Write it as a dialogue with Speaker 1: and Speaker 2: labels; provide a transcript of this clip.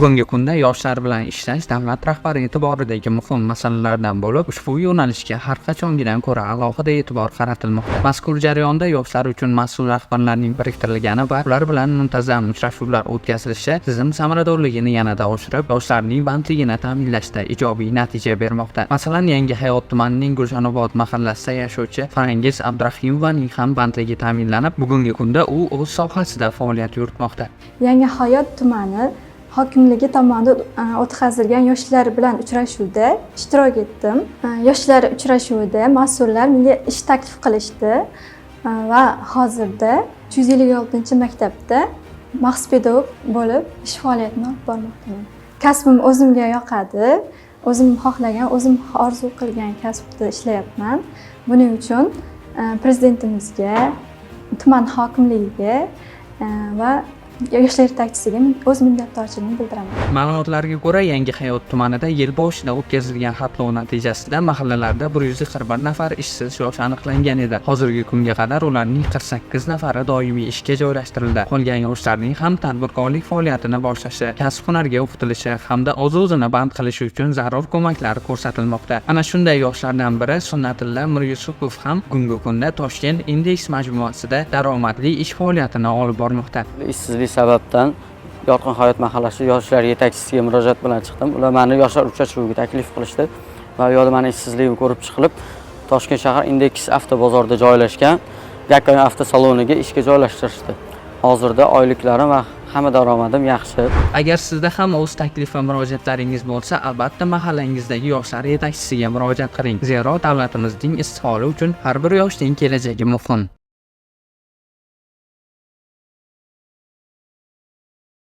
Speaker 1: Bugungi kunda yoshlar bilan ishlash davlat rahbari e'tiboridagi muhim masalalardan bo'lib, ushbu yo'nalishga har qachongidan ko'ra alohida e'tibor qaratilmoqda. Mazkur jarayonda yoshlar uchun mas'ul rahbarlarning biriktirilgani va ular bilan muntazam uchrashuvlar o'tkazilishi tizim samaradorligini yanada oshirib, yoshlarning bandligini ta'minlashda ijobiy natija bermoqda. Masalan, Yangi hayot tumanining Gulshanobod mahallasida yashovchi Farangiz Abdurahimovaning ham bandligi ta'minlanib, bugungi kunda u o'z sohasida faoliyat yuritmoqda.
Speaker 2: Yangi hayot tumani hokimligi tomonidan o'tkazilgan yoshlar bilan uchrashuvda ishtirok etdim. Yoshlar uchrashuvida mas'ullar menga ish taklif qilishdi va hozirda 356-maktabda maxsus pedagog bo'lib ish faoliyatini olib bormoqdaman. Kasbim o'zimga yoqadi. O'zim xohlagan, o'zim orzu qilgan kasbda ishlayapman. Buning uchun prezidentimizga, tuman hokimligiga va yoshlar yetakchisiga o'z minnatdorchiligimni bildiraman.
Speaker 1: Ma'lumotlarga ko'ra, Yangi hayot tumanida yil boshida o'tkazilgan xatlov natijasida mahallalarda 141 nafar ishsiz yosh aniqlangan edi. Hozirgi kunga qadar ularning 48 nafari doimiy ishga joylashtirildi. Qolgan yoshlarning ham tadbirkorlik faoliyatini boshlashi, kasb-hunarga o'qitilishi hamda o'z-o'zini band qilishi uchun zarur ko'maklar ko'rsatilmoqda. Ana shunday yoshlardan biri Sunnatilla Miryusupov ham bugungi kunda Toshkent Index majmuasida daromadli ish faoliyatini olib bormoqda.
Speaker 3: Ishsizlik sababdan Yorqin hayot mahallasi yoshlar yetakchisiga murojaat bilan chiqdim. Ular meni yoshlar uchrashuviga taklif qilishdi va u yerda meni ishsizligim ko'rib chiqilib, Toshkent shahar Index avtobozorida joylashgan Yakkayon avtosaloniga ishga joylashtirishdi. Hozirda oyliklarim va hamma daromadim yaxshi.
Speaker 1: Agar sizda ham o'z taklif va murojaatlaringiz bo'lsa, albatta mahallangizdagi yoshlar yetakchisiga murojaat qiling. Zero davlatimizning istiqboli uchun har bir yoshning kelajagi muhim.